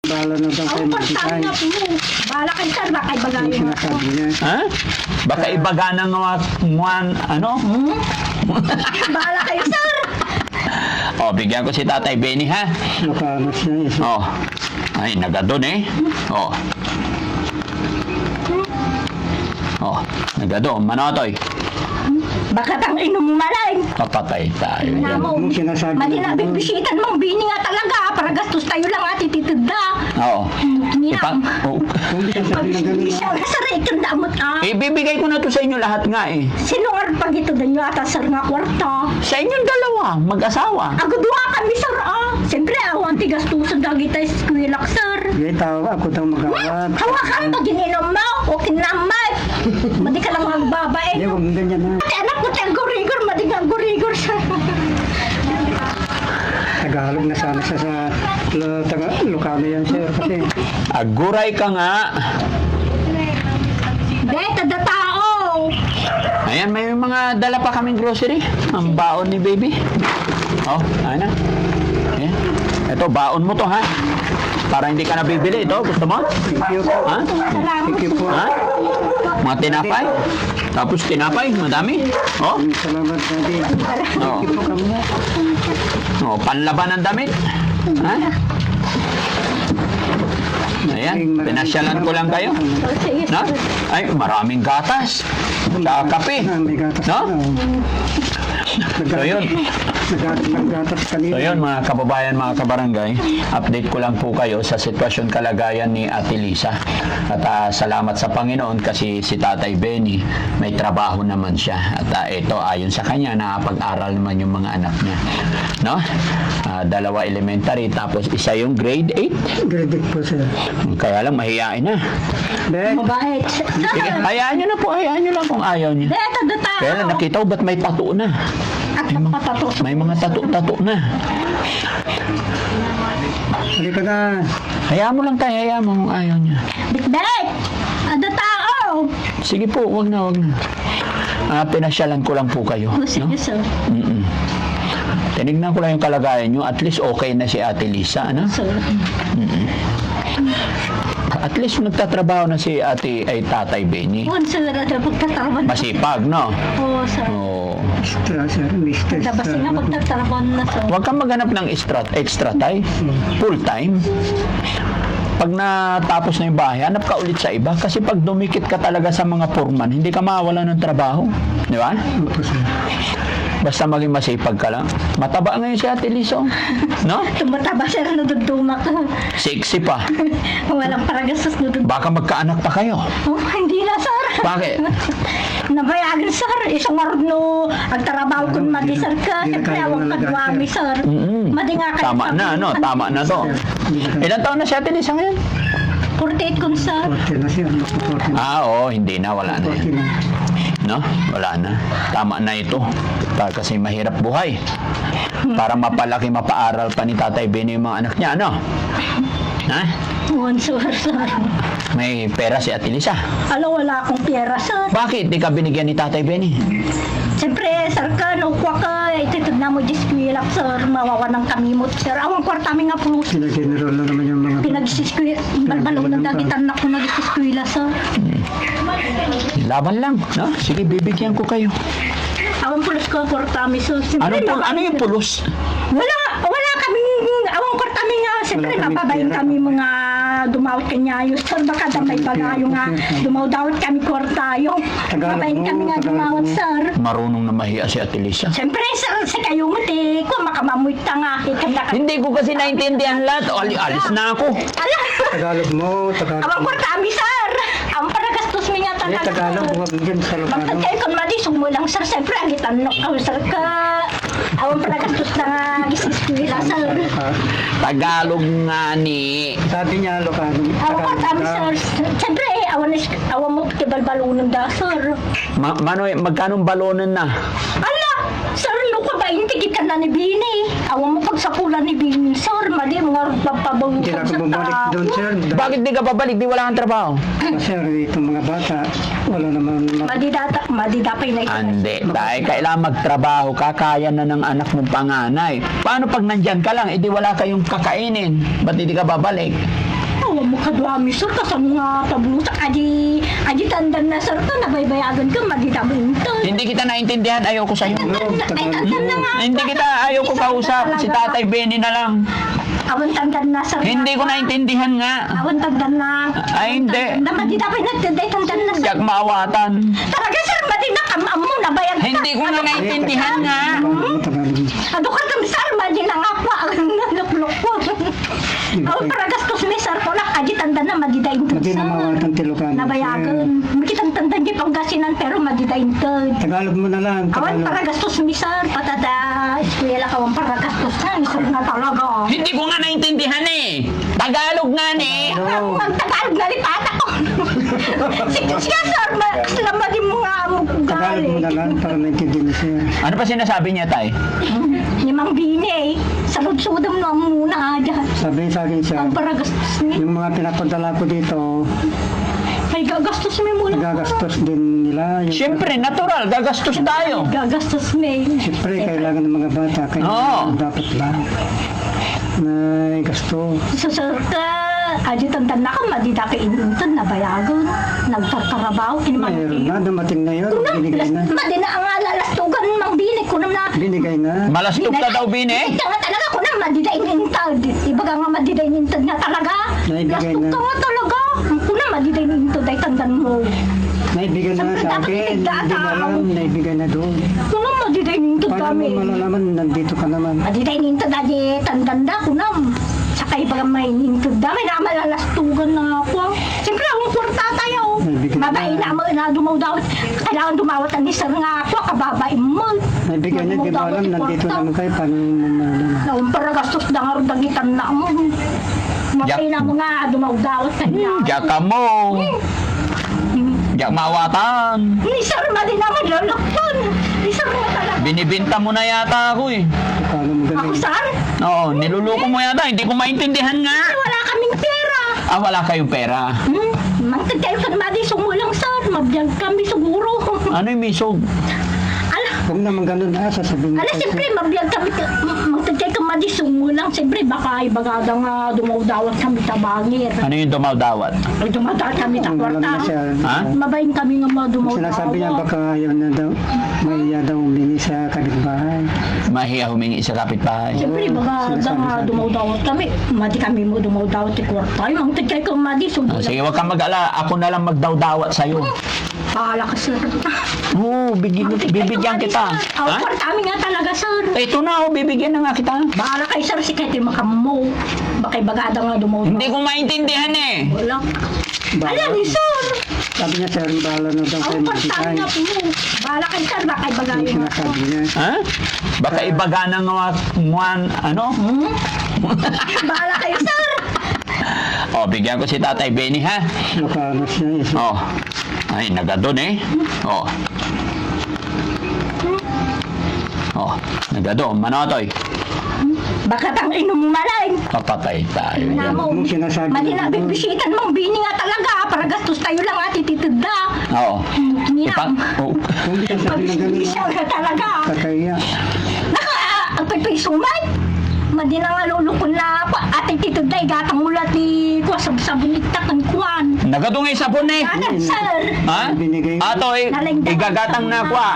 Bahala na daw kayo magbigay. Bahala kayo, sir. Baka ibagayin Yung mo. sinasabi niya. Ha? Baka ibaga ng mga ano? Bahala kayo, sir. O, bigyan ko si Tatay Benny, ha? Nakanos niya isa. O. Ay, nagadon eh. O. O, nagadon. Manotoy. Baka tang inom malay. Papatay tayo yan. Yung sinasabi Mali niya. na bibisitan mong bini nga talaga. Para gastos tayo lang at ititid na. Oo. Kiniyam. Oh. Kung sinasabi na gano'n Pag-ibig siya, sir, itong damot ah. Ibibigay ko na to sa inyo lahat nga eh. Sinungar pag ito din yung ata, sir, nga kwarta. Sa inyong dalawa, mag-asawa. Agudwa kami, sir, ah. Siyempre, awan tigastusan dagi tayo sa skwilak, sir. Hindi, tawa ako daw magawat. Hawakan pag ininom mo, o kinamay. Madi ka lang magbabae. Hindi, huwag ganyan na. Ate, anak ko, tayo gurigor, madi nga gurigor, sir. Tagalog na sana siya sa Lucano yan, sir. Kasi Aguray ka nga. Dahil tada tao. Ayan, may mga dala pa kaming grocery. Ang baon ni baby. Oh, ano? Ayan. Ito, baon mo to, ha? Para hindi ka nabibili. Ito, gusto mo? thank you po. Ha? Thank you po. Ha? Mga tinapay? Tapos tinapay, madami. Oh, Salamat, Daddy. oh. Thank you po kami. Oh, panlaban ng damit. Ha? Ayan, pinasyalan ko lang kayo. Sige, No? Ay, maraming gatas. Sa kape. May gatas No? na. So yun. Naggatas kanina. So yun, mga kababayan, mga kabarangay, update ko lang po kayo sa sitwasyon kalagayan ni Ate Lisa. At salamat sa Panginoon kasi si Tatay Benny may trabaho naman siya. At ito, ayon sa kanya, nakapag-aral naman yung mga anak niya. No? Dalawa elementary, tapos isa yung grade 8. Grade 8 po, sir. Kaya lang, mahihain na. Dek, mabait. Sige, hayaan nyo na po, hayaan nyo lang kung ayaw niya. Dahil tada tao. Kaya lang, nakita ko ba't may tattoo na? At napatato. May mga tattoo na. halika na. Hayaan mo lang tayo, hayaan mo kung ayaw niya. Bitbit! Tada tao. Sige po, wag na, wag na. Pinasyalan ko lang po kayo. O, sige, No? sir. Mm-mm. Tinignan ko lang yung kalagayan nyo. At least okay na si Ate Lisa. Ano? Sir. At least nagtatrabaho na si Ate ay Tatay Benny. Huwag sir, at pagtatraban. Masipag, no? Oo, sir. Oh. Extra, sir. Mister. Dabas nga pagtatraban na, sir. Huwag kang maghanap ng extra time. Full time. Pag natapos na yung bahay, hanap ka ulit sa iba. Kasi pag dumikit ka talaga sa mga foreman, hindi ka mawala ng trabaho. Di ba? Opo, sir. Basta maging masipag ka lang. Mataba ngayon si Ate Lisa, oh. No? Tumataba sir, nadugdumak. Sexy pa. Walang paragastos nadugdumak. Baka magkaanak pa kayo. Oh, hindi na, sir. Bakit? Nabayagan, sir. Isang marno. Agtarabaho kung madi, sir ka. Hindi na Siyempre, tayo awang nalagaan, kadwami, sir. Madi nga kayo. Tama na, no? Tama na to. Ilan taon na si Ate Lisa ngayon? 48 kun, sir. 40 na siya. 40 na. Oo, hindi na. Wala na 40 yan. na. No? Wala na. Tama na ito. Kasi mahirap buhay. Para mapalaki, mapaaral pa ni Tatay Benny yung mga anak niya, ano? Ha? One, sir, sir. May pera si Ate Lisa. Alam, wala akong pera, sir. Bakit di ka binigyan ni Tatay Benny? Siyempre, sir ka, nukwa ka. Ititid na mo diskwilak, sir. Mawawa ng kamimot, sir. Awang kwarta mi nga pulos. Pinageneral na naman yung mga... Pinagsiskwila. Balbalong ng dagitan na ko nagisiskwila, sir. Laban lang, no? Sige, bibigyan ko kayo. Awang pulos ko, kwarta mi, sir. Siyempre, Ano yung pulos? Wala kaming, awang kwarta mi nga. Siyempre, Wala kaming mapabayin pera. kami mga dumawit kanyayo, sir. Baka damay bagayo nga. Dumaw-dawit kami kwartayo. Tagalog Mapabayin mo, kami nga Tagalog dumawit, mo. sir. Marunong na mahiya si Ate Lisa. Siyempre, sir, sa kayo mo, kung makamamuit ka nga. Hindi ko kasi naintindihan lahat. Alis na ako. Ala! Tagalog mo, Tagalog Awang mo. kwarta mi, sir. Ang panagastos mi nga Eh, talaga. Tagalog, huwag dyan sa Bagtad Lucano. kayo kung madisong mo lang, sir. Siyempre, ang itanok ako, sir, ka. Awang panagastos na nga, gisiskwila, sir. Tagalog nga ni. Sabi niya, Lucano. Awang kwarta mi, ka. sir. Siyempre, awan mo kibalbalunan da, sir. Manoy, magkanong balonan na? Ala! Sir, luka ba yung tigit ka na ni Bini? Awan mo pagsapulan ni Bini, sir. Mali, mga Hindi papabawisan na ako sa bumalik tao. doon, sir. Bakit di ka babalik? Di wala kang trabaho. Sir, itong mga bata, wala naman... Madi dapay na ito. Hindi. Dahil kailangan magtrabaho ka, kaya na ng anak mong panganay. Paano pag nandyan ka lang, edi wala kayong kakainin? Ba't hindi ka babalik? huwag mo kadwami, sir, kasi mga tablusak, aji tandan na, sir, ka, nabaybayagan ka, magitabo ito. Hindi kita naintindihan, ayaw ko sa'yo. Ay, tandan na nga. Hindi kita, ayaw ko kausap. Si Tatay Benny na lang. Awan tandan na, sir. Hindi ko naintindihan nga. Awan tandan na. Ay, hindi. Magitabo nagtinday tandan na, sir. Yak maawatan. Talaga, sir, madi na kamam mo, nabayag ka. Hindi ko nga naintindihan nga. Tagalog. Ado ka kang sir, madi na nga pa. Naluplok po. Awan para gastos ni sir ko lang, aji tandan na, madi da intod, Madi sir. na mawatan tilukan. Nabayagan. Makitang tandan di panggasinan, pero madi da intod. Tagalog mo na lang. Awan Tagalog. para gastos mi sir, patada eskwela ka para gastos na, sir na talaga. Hindi ko nga naintindihan eh. Tagalog nga eh. Oo. Ang Tagalog na lipata ko. Sige siya sir, salamat din mo nga mo Tagalog mo na lang para naintindihan siya. Ano pa sinasabi niya, Tay? Ni Mang Bini, salud-sudam na muna dyan. Sabi sa akin siya, Ang para gastos ni, yung mga pinapadala ko dito, ay gagastos mi muna. nagagastos din nila. Yung, Siyempre, natural. Gagastos tayo. Gagastos mi. Siyempre, kailangan ng mga bata. Kaya Oo. dapat lang na gasto. So sir ka, aji tandan na ka, madida ka inintod na bayagon. Nagtatarabaho, Mayroon na, dumating na yun. Binigay na. Madina ang lalastugan Mang Bini, kunam na. Binigay na. Malastok ka daw, Bini. Ito nga talaga ko na madida inintod. Ibaga nga madida inintod nga talaga. Naibigay Lastok na. ka nga talaga. Kung na madida inintod ay tandan mo. Naibigay na nga sa akin. Hindi na alam, naibigay na doon. Kung na madida inintod Paano kami. mo malalaman, nandito ka naman. Madida inintod aji tandan da kunam. Saka ibaga may inintod da. May na malalastugan na ako. Siyempre ang kwarta tayo. Naibigay na. Babae na mo na dumaw daw. Kailangan dumawat ang isang nga ako. Kababae mo. Naibigay na, di ba alam, nandito naman kayo. Paano mo malalaman? Naun para gastos na nga rin dagitan na mo. Matay na mo nga, dumawdawat ka niya. Yaka mo. Yak maawatan. Ni sir, madi naman lalakpan. Ni sir mo talaga. Binibinta mo na yata ako eh. Paano mo Ako galing? sir, Oo, niluluko mo yata. Hindi ko maintindihan nga. wala kaming pera. Ah, wala kayong pera. Mangtag kayo sa madi, sumulang sir. Mabiyag kami siguro. Ano yung misog? Ala, Huwag naman ganun na, sasabihin mo. ala, siyempre, mabiyag kami. Mangtag kayo madi, sumulang. Siyempre, baka ibagada nga dumawdawat kami tabangir. Ano yung dumawdawat? Ay, dumadawat kami sa Ang alam na siya. kwarta. Ha? Mabayin kami nga mga dumawdawat. Sinasabi niya baka ayaw na daw, mahiya daw humingi sa kapitbahay. Mahiya humingi sa kapitbahay. Siyempre, baka nga dumawdawat kami. Madi kami mo dumawdawat sa kwarta. Ay, mangtag kayo madi, Ah, sumulang. sige, wag kang mag-ala. Ako na lang magdawdawat sa'yo. Bahala ka, sir. Oo, bibigyan kita. Ang Ha? kwarta kami nga talaga, sir. Ito na, oh, bibigyan na nga kita. Bahala kayo, sir. Si Katie makamo. Baka ibagada nga dumawdawat. Hindi ko maintindihan eh. Wala. Bahala. Alam ni sir. Sabi niya, sir, bahala na daw kayo Ang kwarta magbigay. nga po. Bahala kayo, sir. Baka ibagada Yung nga po. sinasabi niya. Ha? Baka ibaga na nga ano? Bahala kayo, sir. Oh, bigyan ko si Tatay Benny, ha? Nakaano siya. Oh. Ay, nagadon eh. Oh. Oh, nagadon. Manotoy. Baka tang inom malay. Papatay tayo. Yan. Namo. Yung sinasabi Mali na niya, bibisitan mong bini nga talaga. Para gastos tayo lang at ititida. Oo. Ninam. Oh. kung di ka sabi ng ganun, Pag-isisya ka talaga. kakaya. Ang pagpisuman. Madi na nga lulukon na ako. Ating tito day, gatang ulat ni ko sa bunitak ng kuwan. Nagadong ay sabon eh. Anan, sir. Ha? Binigay. Atoy, igagatang na kwa.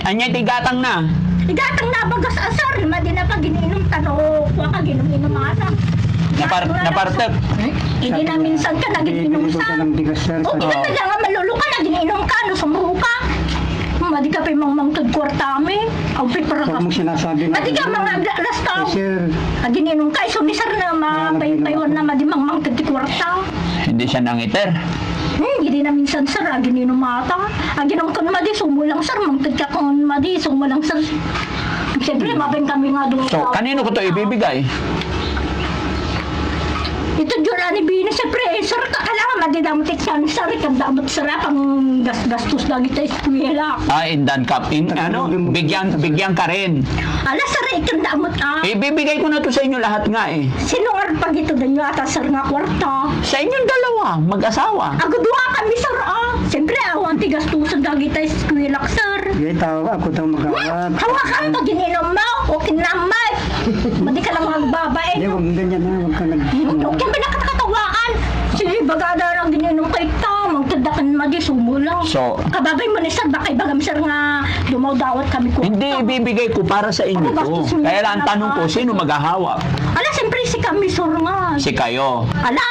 Anyay tigatang na. Igatang na bagas asar. Madi na pag ininom tano. Kuwa ka ginom-inom asa. Napartep. Hindi na minsan ka nag-inom Bibili ko sa. ka ng bigas, sir. O, di Oo. ka nga malulukan. Nag-inom ka. No, sumuho ka. Madi ka pa yung mangtod kwartami. Ang Huwag mong piparagas. sinasabi na. Madi ka mga alas Eh, tao. sir, Agininong ka, so ni sir na mapayon na madimang mangtod kwarta. Hindi siya nangiter. Hindi na minsan sir, agininong mata. Aginom ko na madi, sumulang sir, mangtod ka kung madi, sumulang sir. Siyempre, mabing kami nga doon. So, kanino ko to ibibigay? Ito dyan ni Bini, siyempre, sir, kailangan madidamutik siya ni sir, ikandamot sir, pang gastos lagi sa eskwela. Ah, indan kap. Ano? Bigyan ka rin. Ala sir, ikandamot Ibibigay ko na to sa inyo lahat nga eh. Sinungar pag ito din yung ata sir nga kwarta. Sa inyong dalawa, mag-asawa. Agudwa kami sir Siyempre, awan ti gastusan lagi sa eskwela sir. Gaya tao, ako daw magawag. Hawakan pag ininom mo, o kinamay. Madi ka lang magbabae. Hindi, huwag ganyan na, huwag ka nag... Huwag yung pinakakatawa So, Kababay mo ni sir, baka ibagam sir nga dumawdawat kami ko. hindi ibibigay ko para sa inyo to. Kaya lang ang tanong ko, sino maghahawak? Ala, siyempre si kami sir nga. Si kayo. Ala,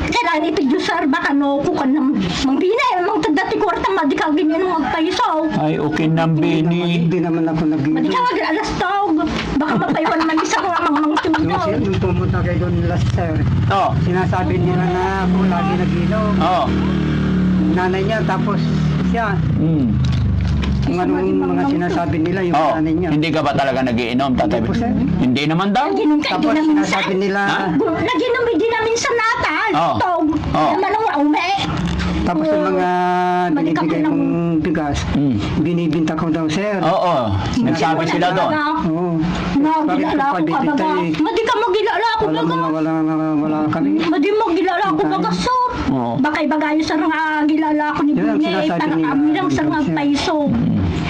kailangan ipidyo sir, baka no ko ka ng mangbina, mang tagdati kwarta, madi ka ganyan magpaisaw. Ay, okay na, Benny. Hindi naman ako Madi ka nag-inom. mag-alas tawag. Baka mapaiwan man isa ko nga mang tunaw. Nung pumunta kayo doon last sir, Oh, sinasabi nila na ako lagi nag-inom. oh. Nanay niya, tapos siya. Mm. Kung anong mga sinasabi nila, yung Oh, nanay niya. hindi ka ba talaga nagiinom, Tatay? Hindi po, sir. Hindi naman daw. Naginom ka, Tapos di namin sinasabi nila, Naginom din namin sa natal. Oh. Tawag. Oh. Naman ang ume. tapos yung mga Malikap binibigay ng- mong bigas, Mm. binibinta ko daw, sir. Oo, nagsabi sila doon. Oo. Magilala Bakit ako ka ka baga. pabibintay? Madi ka magilala ako Alam baga. mo nga wala kami. Madi magilala ako baga sir. Oo. Baka ibagayo sa nga gilala ko ni Yun ang Bunye. sinasabi Parang nila. kami lang sa nga Sir. paiso.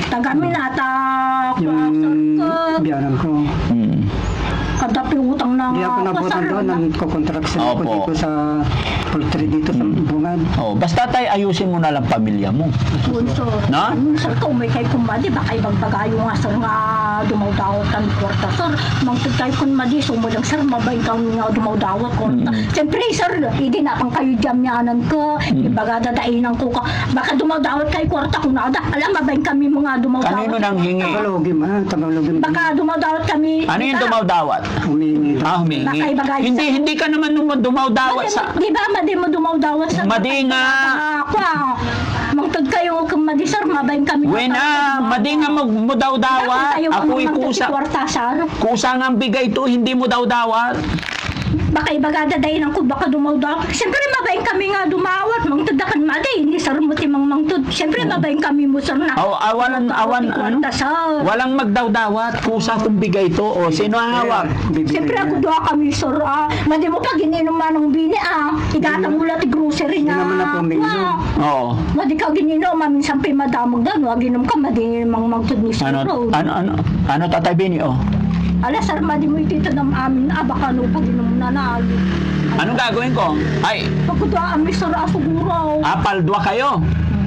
Tagamin nata. Yung biyanan ko. Mm. Kadapi utang na. Hindi ako nabutan doon, nagko-contraction ako Opo. dito sa poultry dito sa Bungan. Oh, basta tay ayusin mo na lang pamilya mo. Bunso. Na? Sir, kung may kay kumadi, baka ibang bagayo nga sir nga dumawdawat ang kwarta. Sir, mangtid tayo kung madi, sumulang sir, mabay kang nga dumawdawat kwarta. Siyempre sir, hindi na pang kayo jamyanan ko, ibaga dadainan ko ka. Baka dumawdawat kay kwarta kung nada. Alam, mabay kami mga dumawdawat. Kanino nang hingi? Tagalogim ha, Tagalogim. Baka dumawdawat kami. Ano yung dumawdawat? Humingi. Humingi. Baka ibagay sa- Hindi ka naman dumawdawat sa... Di ba, madi mo dumawdawat sa... Madi nga. Kwa, mangtod kayo kung madi sir, mabay kami. Wena, madi nga mo daw dawat. Ako'y kusa. Kwarta sir. Kusa nga ang bigay to, hindi mo daw dawat. Baka ibaga dadayin ko, baka dumawdaw. Siyempre, mabayin kami nga dumawat. Mangtudakan maday, hindi sir mo timang mangtud. Siyempre, mabayin kami mo sir na. Awan, ano? Kwarta sir. Walang magdawdawat. Kusa kung bigay to. O, sino hawak? Siyempre, ako doa kami sir. Madi mo pag ininom manong bini Igatang mula ti grocery Hindi na. naman ako umiinom. Oo. Madi ka gininom, minsan pa madamag dan. Wag inom ka, madi mang mangtud ni sir. Ano, Tatay Benny, oh? Ala sir, madi mo itito ng amin. Baka no, pag inom na naali. Anong gagawin ko? Ay, Pagkudoa kami sir, asuguro. apaldwa kayo.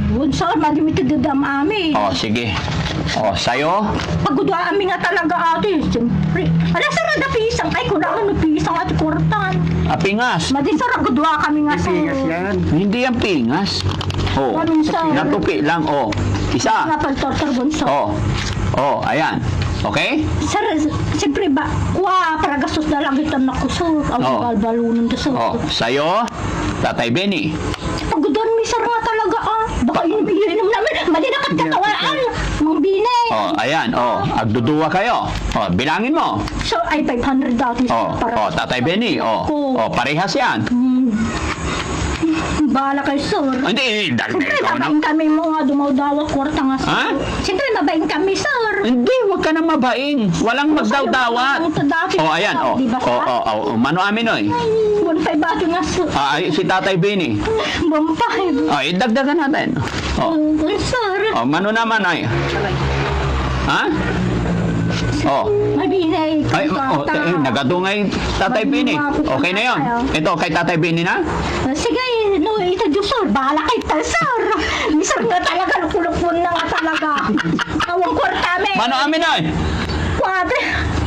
Yun sir, madi mo itito ng amin. Oh, sige. Oh, sa'yo? Pagkudoa kami nga talaga ate. Siyempre. Ala sir, ada pisang. Ay, kung naman pisang at kurtan. Apingas. Madi sir, pagkudoa kami nga Bigas sir. yan. Hindi yan pingas. Oh, Ano sir? natupi lang. Oh, Nga isa. pagtortor bunso. Oh, oh, ayan. Okay? Sir, siyempre ba, para gastos na lang kita na ko sir. Ang Oo. balbalunan to sir. Oh, sa'yo, Tatay Benny. Pagkudoan mi sir nga talaga Baka inom namin. Mali na katawaan. Mga bine. Oh, ayan. Oh, agduduwa kayo. Oh, bilangin mo. So, ay 500 dati Oh, oh, Tatay Benny. Oh, oh, parehas yan. Bahala kayo sir. Hindi, dahil Siyempre, ikaw na. mabayin kami mga dumawdawat kwarta nga sir. Ha? Siyempre, mabayin kami sir. Hindi, huwag ka na mabaing. Walang magdawdawat. Dati, Oh, ayan. Oh, Di ba oh, oh, oh, mano amin, oy. 1.5 bato nga sir. Ay, si Tatay Benny. 1.5. Oh, idagdagan natin. Oh, Sir. oh, mano naman, ay. Ha? Oh. Mabinay. Ay, nagadungay Tatay Benny. Okay na yon. Ito, kay Tatay Benny na? Sige, no, ito Diyos, sir. Bahala kay sir. Sir nga talaga, lukulupon na nga talaga. Awang kwartame. Mano amin, oy. Kuwate.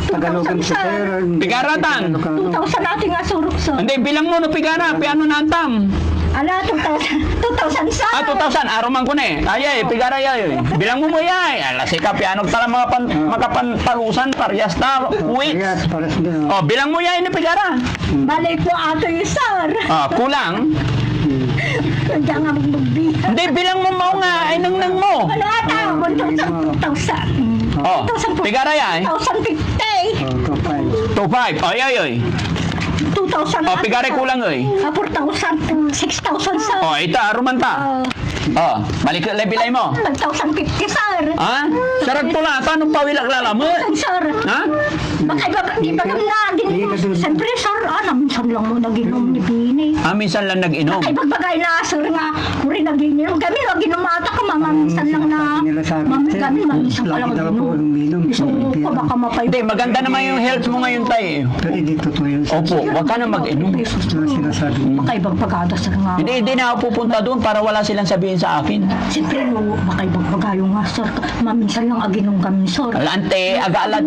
Tagalogim si sir. Pigaratan. 2,000 natin nga surok, sir. Hindi, bilang mo no pigara, piano na antam. Ala, 2,000 sir. 2,000, aroman ko na eh. Ay, pigara yay. Bilang mo mo yay. Ala, sika, piano tala makapantalusan, paryas na, wait. Yes, pares din. Oh, bilang mo yay ni pigara. Balay po ato yung sir. Kulang. Diyan nga magbibihan. Hindi, bilang mo mo nga, ay nang mo. Ano ata? 1,000. Oh, pigara yay. 1,050. 2,500. Ay, ay, ay. 2,000. Oh, pigara kulang ay. 4,000. 6,000 sir. Oh, ita, aruman ta. Oh, balik lebilay mo. 1,050 sir. Ha? Sarag to lang, paano pa wilak lalamu? Sir. Ha? Baka iba na ginom. Siyempre sir, minsan lang mo naginom ni Bini. Minsan lang nag-inom. Baka ibagbagay na sir nga, kuri naginom. Kami naginom ata ka, minsan lang na. Nila sa akin, sir. Kami, minsan ka lang Lagi daw ako naginom. uminom. Gusto ko baka mapay. Hindi, maganda naman yung health mo ngayon, tay. Pero hindi totoo yun. Opo, wag ka na mag-inom. Ito ang sinasabi. Baka ibang pagkada sir nga. Hindi na ako pupunta doon para wala silang sabihin sasabihin sa akin? Siyempre, no, baka ibagbagayo nga, sir. Maminsan lang aginong kami, sir. Alante, agala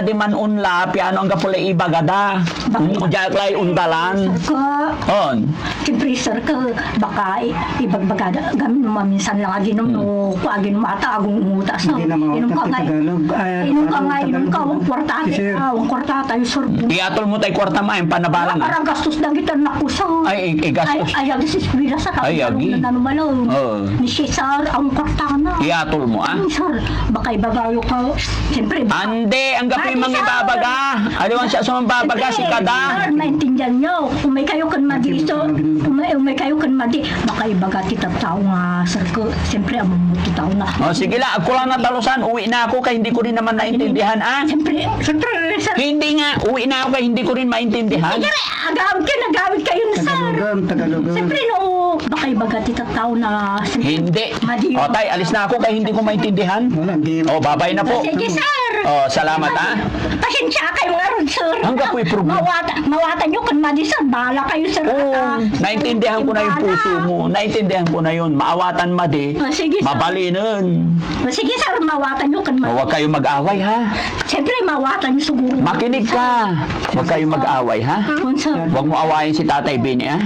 di man unla, piano ang kapula ibagada. Jaklay undalan. Sir, On. siyempre, sir, baka ibagbagada. Gamin mo maminsan lang aginom, no. Kung aginom mata, agong umuta, sir. Hindi na Inom ka nga, inom ka, wang kwarta, wang kwarta tayo, sir. Iatol mo tayo kwarta ma, yung panabalan na. Parang gastos lang kita na ko, sir. Ay, gastos. Ay, agis iskwila sa Ay, agi. na nanumalong. Oo. Ni Cesar, ang kwarta na. Iatol mo, ah? Sir, baka ibagayo ka. Siyempre, Ande, ang gapi mang ibabaga. Aliwan siya sa mambabaga, si Kada. Sir, maintindihan nyo. Kung may kayo kan madi, so, kung may kayo kan madi, baka ibaga kita tao nga, sir ko. Siyempre, ang mga tao na. O, sige la, ako lang natalusan. Uwi na ako kaya hindi ko rin naman naintindihan, ah? Siyempre, sir. Hindi nga, uwi na ako kaya hindi ko rin maintindihan. Siyempre, agawid kayo na, sir. Tagalugan. Siyempre, no, baka ibaga kita tao na, Hindi. Madi. O, tay, alis na ako kaya hindi ko maintindihan. Wala, hindi. O, babay na po. Sige, sir. O, salamat, ah. Pasensya kayo nga ron, sir. Hanggang po'y problema. Mawatan nyo kan madi, sir. Bahala kayo, sir. Oo, naintindihan ko na yung puso mo. Naintindihan ko na yun. Maawatan madi. Sige, sir. Mabalinin. Sige, sir. Mawatan nyo kan madi. Huwag kayong mag-away, ha? Siyempre, mawatan nyo siguro. Makinig ka. Huwag kayong mag-away, ha? One, sir. Huwag mo awayin si Tatay Bini, ha?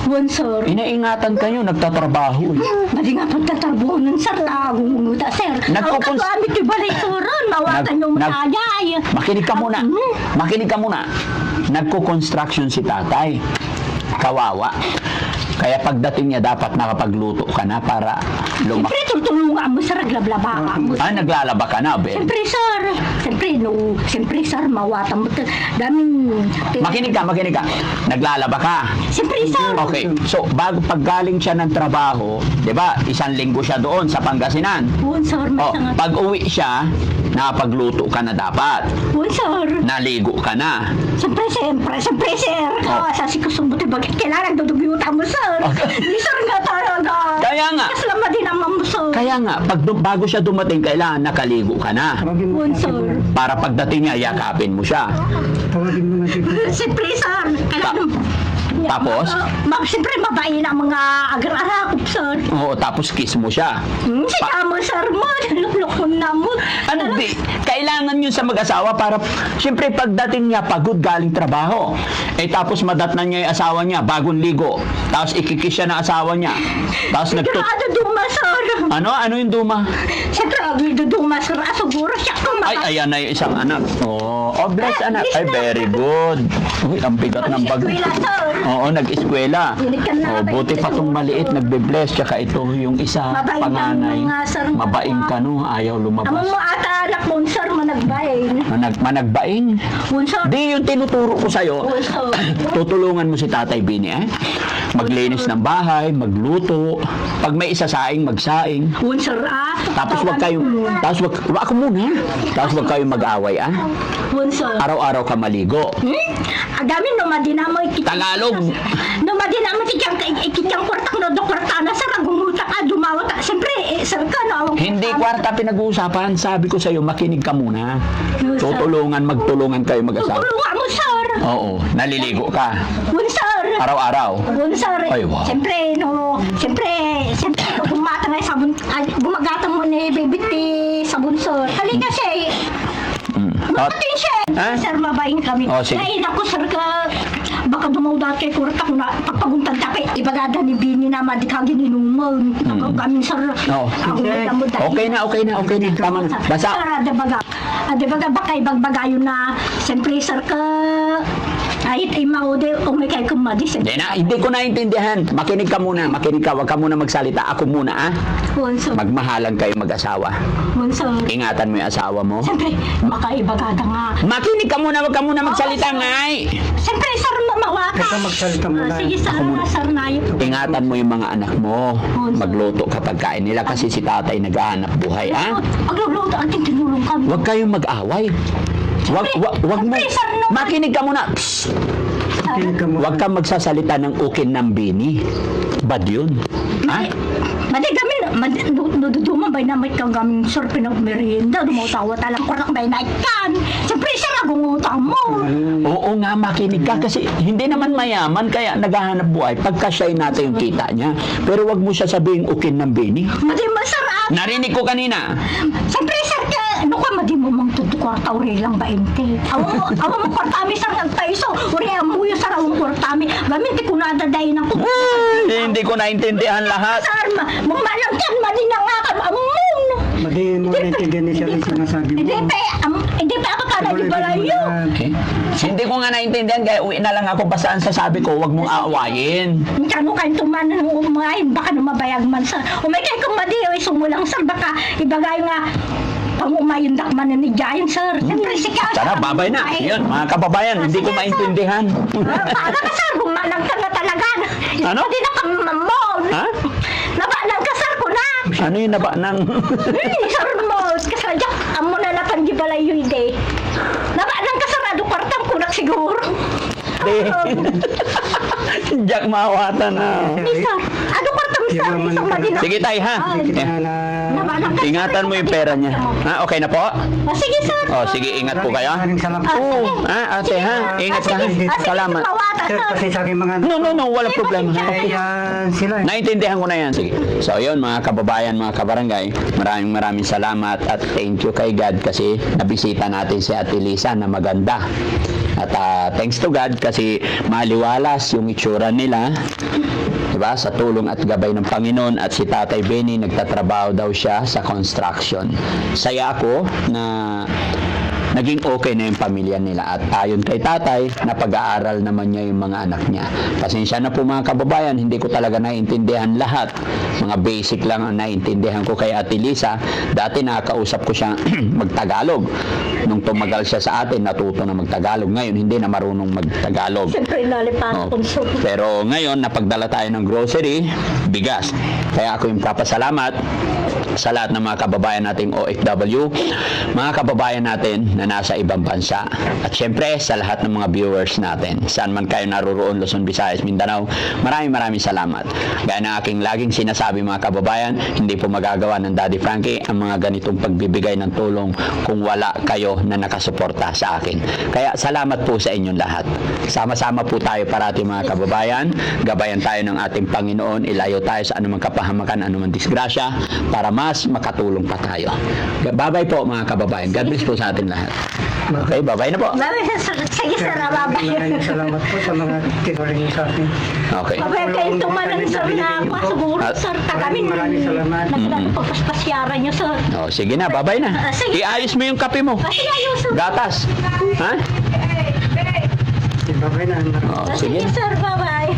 One, sir. Inaingatan kayo, nagtatrabaho, eh. Madi nga pagtatarbuho nun, sir. Agunguta, sir. Nagkukons- Ang katuamit yung balay, sir. Mawatan nyo matayay. Makinig ka muna. Makinig ka muna. Nagko-construction si Tatay. Kawawa. Kaya pagdating niya dapat nakapagluto ka na para lumaki. Siyempre, tutulungan mo, sir. Naglablaba mo. Ah, naglalaba ka na, Ben. Siyempre, sir. Siyempre, sir. Mawatan mo. Daming... Makinig ka. Naglalaba ka. Siyempre, sir. Okay. So, bago paggaling siya ng trabaho, 'di ba? 1 linggo siya doon sa Pangasinan. One, sir. Oh, pag uwi siya, nakapagluto ka na dapat. One, sir. Naligo ka na. Siyempre, sir. Oh. Sa sikusubuti, bakit kailangan dudugyutan mo, sir? Hindi, sir, nga talaga. Kaya nga. Kasi naman din naman mo, sir. Kaya nga, bago siya dumating, kailangan nakaligo ka na. Tawagin mo. One, sir. Para pagdating niya, yakapin mo siya. Tawagin mo na si Siyempre, sir. Kailangan... Tapos? Siyempre, mabayin ang mga agar-arakop, sir. Oo, tapos kiss mo siya. Siya mo, sir mo. Luklok mo na mo. Ano di? Kailangan yun sa mag-asawa para, siyempre pagdating niya, pagod galing trabaho. Tapos madatnan niya yung asawa niya, bagong ligo. Tapos ikikiss siya ng asawa niya. Tapos Sigurado duma, sir. Ano yung duma? Siyempre, duma, sir. Siguro siya kumakas. Ay, ayan na yung isang anak. Oh, bless anak. Ay, very good. Uy, ang bigat ng bag. Eskwela, sir. Oo, nag-eskwela. Dinikan na, Buti pa tong maliit, nagbe-bless. Tsaka ito, yung isa, Mabaing panganay. ka nga, sir. Mabaing ka, no? Ayaw Amo lumabas. mo ata anak mo, sir, managbayin. Managbaing. Sir. Di yung tinuturo ko sa'yo, Sir. tutulungan mo si Tatay Bini, eh? Maglinis ng bahay, magluto. Pag may isasaing, magsaing. Sir, Tapos wag ako muna. Tapos wag kayong mag-away, ah? Sir. Araw-araw ka maligo. Agami no madinamo Tagalog. No madinamo ikitang kwartang no do kwartana sa ragumuta ka dumawat. Siyempre, sir ka no. Hindi kwarta pinag-uusapan. Sabi ko sa'yo, makinig ka muna. Magtulungan kayo mag-asawa. Tulungan mo, sir. Oo, naliligo ka. Sir. Araw-araw. Sir. Ay, wow. Siyempre, bumata nga sabon, bumagatan mo ni baby sabon, sir. Halika siya eh. Makatin siya. Ha? Sir, mabayin kami. Oh, sige. Ay, naku, sir, baka dumawdat kay kurta ko na pagpaguntad tapi. Ibagada ni Bini na madikagin inuman. Kami, sir. Oo. Okay na. Tama na. Basta, Sir, adabaga baka ibagbagayon na. Siyempre, sir, kahit imaw de umikay kumadi. hindi ko naintindihan. Makinig ka muna. Huwag ka muna magsalita. Ako muna, ah. Sir. Magmahalan kayo mag-asawa. Sir. Ingatan mo yung asawa mo. Siyempre, baka ibagada nga. Makinig ka muna. Huwag ka muna magsalita, ngay. Siyempre, sir, mawaka. Ikaw magsalita muna. Sige, sir, na yun. Ingatan mo yung mga anak mo. Magluto kapag kain nila kasi si tatay naghahanap buhay, ah. Pagluluto, ating tinulong kami. Huwag kayong mag-away. Wag mo. Siyempre, sir, no. Makinig ka muna. Psst. Tingin ka mo. Huwag kang magsasalita ng ukin ng bini. Bad yun. Ha? Madi kami, duduman ba na may kang gaming sir pinagmerienda, dumutawa talang kurak ba na ikan. Siyempre siya nagungutang mo. Oo nga, makinig ka kasi hindi naman mayaman kaya naghahanap buhay pagka-shy natin yung kita niya. Pero wag mo siya sabihin ukin ng bini. Madi masarap. Narinig ko kanina. Siyempre sir ka, ano ka madi mo mang kwarta uri lang ba ente. Awa mo kwartami sir nagpaiso, uri amuyo sa rawang kwartami. Gamit ko na dadayin ako. Hindi ko naintindihan lahat. Sir, malang yan, madi na nga ka, amon. Madi mo naintindihan niya siya yung sinasabi mo. Hindi pa ako kada di balayo. Okay. Hindi ko nga naintindihan kaya uwi na lang ako basaan sa sabi ko, wag mong aawayin. Kano kayo tumanan ng umayin, baka numabayag man sa umay kayo kung madi, sumulang sir, baka ibagay nga pang umayin dakman na ni Giant sir. Siyempre si Kasa. Tara, babay na. Yun, mga kababayan, hindi ko maintindihan. Para ka sir, bumalang ka na talaga. Ano? Hindi na kang mamon. Ha? Nabalang ka sir ko na. Ano yun na ba nang... Sir mo, kasadya, amo na napan di balayo hindi. Nabalang ka sir, ado kwartang kunak siguro. Jack mawatan na. Sir, ado kwartang sir, isang madina. Sige tay ha. Nabalang ka, sir. Ingatan mo yung pera niya. Ha, okay na po? Sige sir. Oh, sige, ingat po kayo. Maraming salamat. Oo, ate ha. Ingat ka. Salamat. Sir, kasi sa aking mga... No, walang problema. Eh, yan sila. Naintindihan ko na yan. Sige. So, yun, mga kababayan, mga kabarangay, maraming salamat at thank you kay God kasi nabisita natin si Ate Lisa na maganda. At thanks to God kasi maliwalas yung itsura nila. Diba? Sa tulong at gabay ng Panginoon at si Tatay Benny nagtatrabaho daw siya sa construction. Saya ako na naging okay na yung pamilya nila at ayon kay tatay, napag-aaral naman niya yung mga anak niya. Pasensya na po mga kababayan, hindi ko talaga naiintindihan lahat. Mga basic lang ang naiintindihan ko kay Ate Lisa. Dati nakakausap ko siya magtagalog. Nung tumagal siya sa atin, natuto na magtagalog. Ngayon, hindi na marunong magtagalog. Siyempre, nalipan Oh. ko sir. Pero ngayon, napagdala tayo ng grocery, bigas. Kaya ako yung kapasalamat sa lahat ng mga kababayan nating OFW, mga kababayan natin na nasa ibang bansa. At syempre, sa lahat ng mga viewers natin, saan man kayo naruroon, Luzon, Visayas, Mindanao, maraming salamat. Gaya ng aking laging sinasabi mga kababayan, hindi po magagawa ng Daddy Frankie ang mga ganitong pagbibigay ng tulong kung wala kayo na nakasuporta sa akin. Kaya salamat po sa inyong lahat. Sama-sama po tayo parati mga kababayan, gabayan tayo ng ating Panginoon, ilayo tayo sa anumang kapahamakan, anumang disgrasya, para mas makatulong pa tayo. Bye-bye po mga kababayan. God bless po sa atin lahat. Okay, bye-bye na po. Sige sir, babay. Maraming salamat po sa mga tinuring niyo sa akin. Okay. Babay kayo tumanan sir na pasuguro sir. Tagamin. Maraming salamat. Nagpapaspasyara niyo sir. Oh, sige na, bye-bye na. Sige. Iayos mo yung kape mo. Sige, ayos sir. Gatas. Ha? Babay na. Oh, sige Sige na. sir, bye-bye.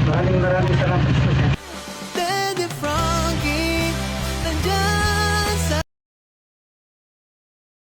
Maraming salamat po.